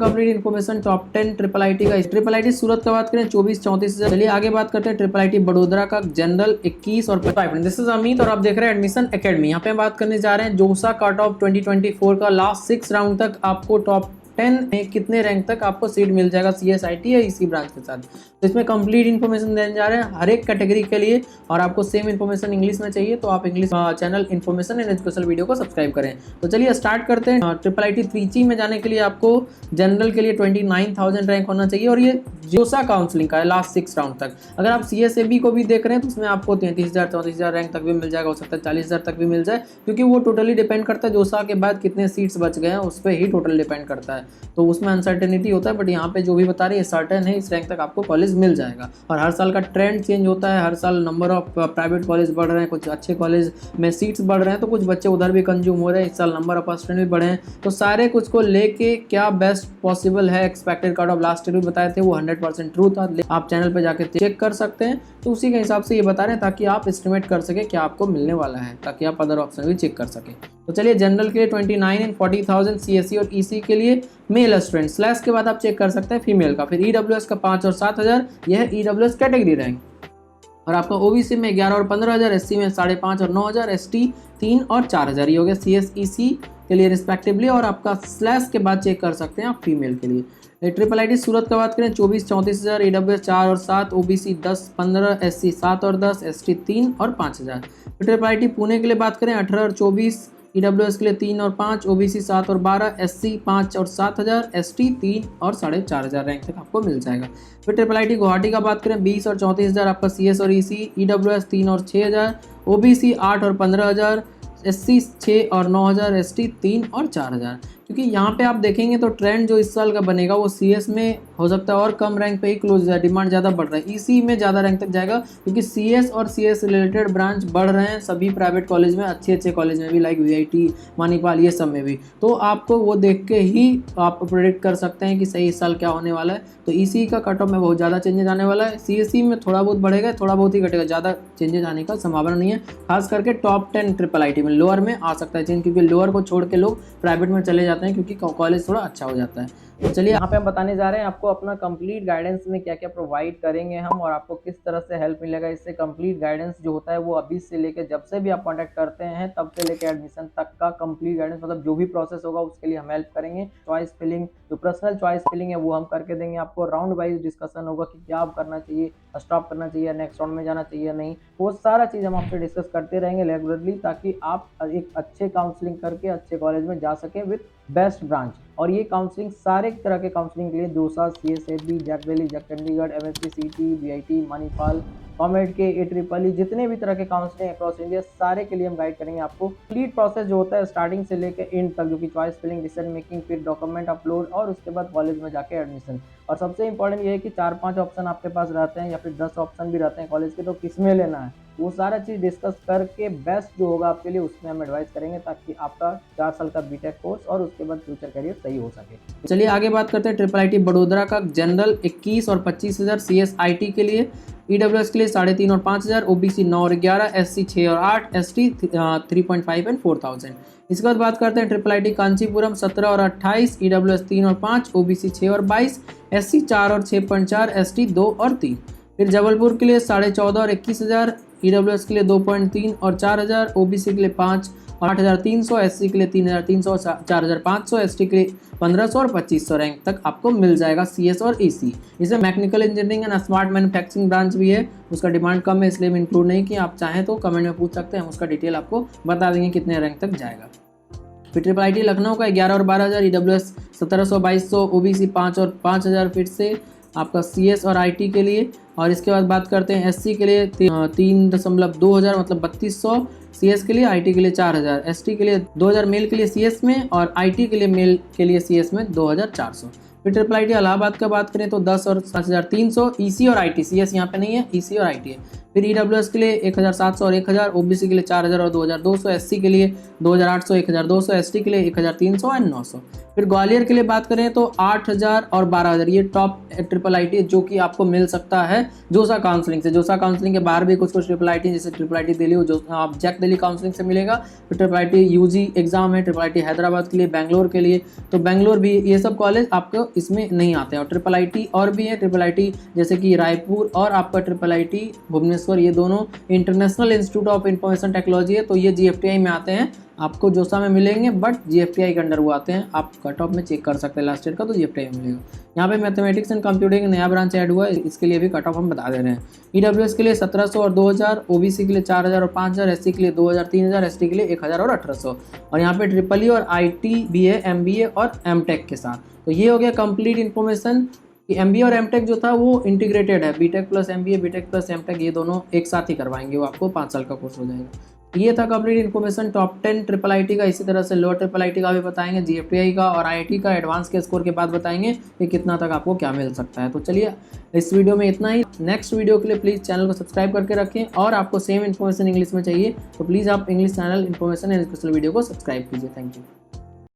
Complete information top 10 triple IT का। Triple IT सूरत का बात करें 24-34 हजार। चलिए आगे बात करते हैं ट्रिपल आईटी बड़ोदरा का जनरल 21 और 5। दिस इज अमित और आप देख रहे हैं एडमिशन एकेडमी। यहाँ पे बात करने जा रहे हैं जोसा कट ऑफ 2024 का लास्ट 6 राउंड तक आपको टॉप 10 में कितने रैंक तक आपको सीट मिल जाएगा सीएसआईटी या इसी ब्रांच के साथ। तो इसमें कंप्लीट इन्फॉर्मेशन देने जा रहे हैं हर एक कैटेगरी के लिए, और आपको सेम इन्फॉर्मेशन इंग्लिश में चाहिए तो आप English channel information and educational video को सब्सक्राइब करें। तो चलिए स्टार्ट करते हैं। ट्रिपल आईटी त्रिची में जाने के लिए आपको जनरल के लिए 29,000 रैंक होना चाहिए, और ये जोसा काउंसलिंग का है लास्ट 6 राउंड तक। अगर आप सीएसएबी को भी देख रहे हैं तो उसमें आपको 33,000 34,000 रैंक तक भी मिल जाएगा, हो सकता है 40,000 तक भी मिल जाए, क्योंकि वो टोटली डिपेंड करता है जोसा के बाद कितने सीट्स बच गए हैं उस पर ही टोटल डिपेंड करता है। तो उसमें अनसर्टेनिटी होता है, बट यहाँ पे जो भी बता रही है सर्टेन है इस रैंक तक आपको कॉलेज मिल जाएगा। और हर साल का ट्रेंड चेंज होता है, हर साल नंबर ऑफ प्राइवेट कॉलेज बढ़ रहे हैं, कुछ अच्छे कॉलेज में सीट्स बढ़ रहे हैं तो कुछ बच्चे उधर भी कंज्यूम हो रहे हैं। इस साल नंबर ऑफ स्टूडेंट भी बढ़े हैं, तो सारे कुछ को लेके क्या बेस्ट पॉसिबल है। Expected cut off last year भी बताए थे, वो 100% ट्रू था, आप चैनल पे जाके चेक कर सकते हैं। तो उसी के हिसाब से ये बता रहे हैं ताकि आप एस्टिमेट कर सके क्या आपको मिलने वाला है, ताकि आप अदर ऑप्शन भी चेक कर सके। तो चलिए जनरल के लिए 29 एंड 40,000, सीएससी और ईसी के लिए मेल स्टूडेंट स्लैश के बाद आप चेक कर सकते हैं फीमेल का। फिर ईडब्ल्यूएस का 5 और 7,000, यह है ईडब्ल्यूएस कैटेगरी रैंक। और आपका ओबीसी में 11 और 15,000, एससी में 5.5 और 9,000, एसटी 3 और 4,000, ये हो गया सीएसईसी के लिए रिस्पेक्टिवली। और आपका स्लैश के बाद चेक कर सकते हैं आप फीमेल के लिए। ट्रिपल आईटी सूरत का बात करें 24-34 हजार, ईडब्ल्यूएस 4 और 7, ओबीसी 10-15, एससी 7 और 10, एसटी 3 और 5,000। ट्रिपल आईटी पुणे के लिए बात करें 18 और 24, ईडब्ल्यूएस के लिए 3 और 5, ओबीसी 7 और 12, एससी 5 और 7,000, एसटी 3 और 4,500 रैंक तक आपको मिल जाएगा। फिर ट्रिपल आईटी गुवाहाटी का बात करें 20 और 34,000 आपका सीएस और ईसी, ईडब्ल्यूएस 3 और 6,000, ओबीसी 8 और 15,000, एससी 6 और 9,000, एसटी 3 और 4,000। क्योंकि यहाँ पे आप देखेंगे तो ट्रेंड जो इस साल का बनेगा वो सीएस में हो सकता है और कम रैंक पे ही क्लोज है, डिमांड ज़्यादा बढ़ रहा है। ईसी में ज़्यादा रैंक तक जाएगा क्योंकि सीएस और सीएस रिलेटेड ब्रांच बढ़ रहे हैं सभी प्राइवेट कॉलेज में, अच्छे अच्छे कॉलेज में भी, लाइक वीआईटी, मणिपाल, ये सब में भी। तो आपको वो देख के ही आप प्रेडिक्ट कर सकते हैं कि सही इस साल क्या होने वाला है। तो ईसी का कट ऑफ में बहुत ज़्यादा चेंजेस आने वाला है, सीएससी में थोड़ा बहुत बढ़ेगा, थोड़ा बहुत ही घटेगा, ज़्यादा चेंजेस आने का संभावना नहीं है। खास करके टॉप 10 ट्रिपल आईटी में, लोअर में आ सकता है चेंज, क्योंकि लोअर को छोड़ के लोग प्राइवेट में चले जाते हैं क्योंकि कॉलेज थोड़ा अच्छा हो जाता है। तो चलिए यहाँ पे हम बताने जा रहे हैं आपको अपना कंप्लीट गाइडेंस में क्या क्या प्रोवाइड करेंगे हम, और आपको किस तरह से हेल्प मिलेगा इससे। कंप्लीट गाइडेंस जो होता है वो अभी से लेके जब से भी आप कांटेक्ट करते हैं तब से लेके एडमिशन तक का कंप्लीट गाइडेंस, मतलब जो भी प्रोसेस होगा उसके लिए हम हेल्प करेंगे। चॉइस फिलिंग, जो पर्सनल चॉइस फिलिंग है वो हम करके देंगे आपको। राउंड वाइज डिस्कशन होगा कि क्या आप करना चाहिए, स्टॉप करना चाहिए, नेक्स्ट राउंड में जाना चाहिए या नहीं, वो सारा चीज़ हम आपसे डिस्कस करते रहेंगे रेगुलरली, ताकि आप एक अच्छे काउंसलिंग करके अच्छे कॉलेज में जा सकें विद बेस्ट ब्रांच। और ये काउंसलिंग सारे तरह के काउंसलिंग के लिए JoSAA, CSAB, JAC Delhi, JAC Chandigarh, MSC, CT, VIT, Manipal, COMEDK, AEEE, जितने भी तरह के काउंसलिंग अक्रॉस इंडिया, सारे के लिए हम गाइड करेंगे आपको। कंप्लीट प्रोसेस जो होता है स्टार्टिंग से लेकर एंड तक, जो कि चॉइस फिलिंग, डिसीजन मेकिंग, फिर डॉक्यूमेंट अपलोड और उसके बाद कॉलेज में जाके एडमिशन। और सबसे इंपॉर्टेंट ये है कि 4-5 ऑप्शन आपके पास रहते हैं या फिर 10 ऑप्शन भी रहते हैं कॉलेज के, तो किसमें लेना है वो सारा चीज़ डिस्कस करके बेस्ट जो होगा आपके लिए उसमें हम एडवाइस करेंगे, ताकि आपका 4 साल का बीटेक कोर्स और उसके बाद फ्यूचर करियर सही हो सके। चलिए आगे बात करते हैं ट्रिपल आईटी बड़ोदरा का जनरल 21 और 25,000, सीएसआईटी के लिए, ईडब्ल्यूएस के लिए 3.5 और 5,000, ओबीसी 9 और 11, एससी 6 और 8, एसटी 3.5 एंड 4,000। इसके बाद बात करते हैं ट्रिपल आईटी कांचीपुरम 17 और 28, ईडब्ल्यूएस 3 और 5, ओबीसी 6 और 22, एससी 4 और 6.4, एसटी 2 और 3। फिर जबलपुर के लिए 14.5 और 21,000, ईडब्ल्यूएस के लिए 2.3 और 4,000, ओबीसी के लिए 5 और 8,300, एससी के लिए 3,300 और 4,500, एसटी के लिए 1,500 और 2,500 रैंक तक आपको मिल जाएगा सीएस और ईसी। इसमें mechanical engineering and smart manufacturing branch भी है, उसका डिमांड कम है इसलिए हम इंक्लूड नहीं किया। आप चाहें तो कमेंट में पूछ सकते हैं, हम उसका डिटेल आपको बता देंगे कितने रैंक तक जाएगा। फिर ट्रिपल आईटी लखनऊ का 11 और 12,000, ईडब्ल्यूएस 1,700 2200, ओबीसी 5 और 5,000 फिर से आपका सीएस और आईटी के लिए। और इसके बाद बात करते हैं एससी के लिए 3.2 मतलब 3,200, सीएस के लिए, आईटी के लिए 4,000, एसटी के लिए 2,000 मेल के लिए सीएस में, और आईटी के लिए मेल के लिए सीएस में 2,400। फिर ट्रिपल आईटी इलाहाबाद का बात करें तो 10 और 5,300, ईसी और आईटी, सीएस यहाँ पे नहीं है, ईसी और आईटी है। फिर ईडब्ल्यूएस के लिए 1,700 और 1,000, ओबीसी के लिए 4,000 और 2,200, एससी के लिए 2,800 1,200, एसटी के लिए 1,300 और 900। फिर ग्वालियर के लिए बात करें तो 8,000 और 12,000, ये टॉप ट्रिपल आईटी जो कि आपको मिल सकता है जोसा काउंसलिंग से। जोसा काउंसलिंग के बाहर भी कुछ ट्रिपल आईटी, जैसे ट्रिपल आईटी दिल्ली जो आप जैक दिल्ली काउंसलिंग से मिलेगा। फिर ट्रिपल आईटी यूजी एग्जाम है, ट्रिपल आईटी हैदराबाद के लिए, बैंगलोर के लिए, तो बैंगलोर भी, ये सब कॉलेज आपको इसमें नहीं आते हैं। और ट्रिपल आईटी और भी है, ट्रिपल आईटी जैसे कि रायपुर और आपका ट्रिपल आईटी भुवनेश्वर, ये दोनों international institute of information technology है, तो ये जीएफटीआई में आते हैं, आपको जोसा में मिलेंगे, बट जीएफटीआई के अंडर वो आते हैं। आप कट ऑफ में चेक कर सकते हैं लास्ट ईयर का, तो जीएफटीआई में मिलेगा। यहाँ पे मैथमेटिक्स एंड कंप्यूटिंग नया ब्रांच ऐड हुआ है, इसके लिए भी कट ऑफ हम बता दे रहे हैं। ईडब्ल्यूएस के लिए 1700 और 2000, ओबीसी के लिए 4000 और 5000, एससी के लिए 2000 3000, एसटी के लिए 1000 और 1800। और यहाँ पे ट्रिपल ई और आईटी भी है, एमबीए और एमटेक के साथ। तो ये हो गया कंप्लीट इन्फॉर्मेशन कि एमबीए और एमटेक जो था वो इंटीग्रेटेड है, BTech plus MBA, BTech plus MTech, ये दोनों एक साथ ही करवाएंगे, वो आपको 5 साल का कोर्स हो जाएगा। ये था complete information top 10 triple IT का। इसी तरह से लोअर ट्रिपल आईटी का भी बताएंगे, जीएफटीआई का और आईआईटी का एडवांस के स्कोर के बाद बताएंगे कि कितना तक आपको क्या मिल सकता है। तो चलिए इस वीडियो में इतना ही। नेक्स्ट वीडियो के लिए प्लीज़ चैनल को सब्सक्राइब करके रखें, और आपको सेम इन्फॉर्मेशन इंग्लिश में चाहिए तो प्लीज़ आप English channel information and special video को सब्सक्राइब कीजिए। Thank you.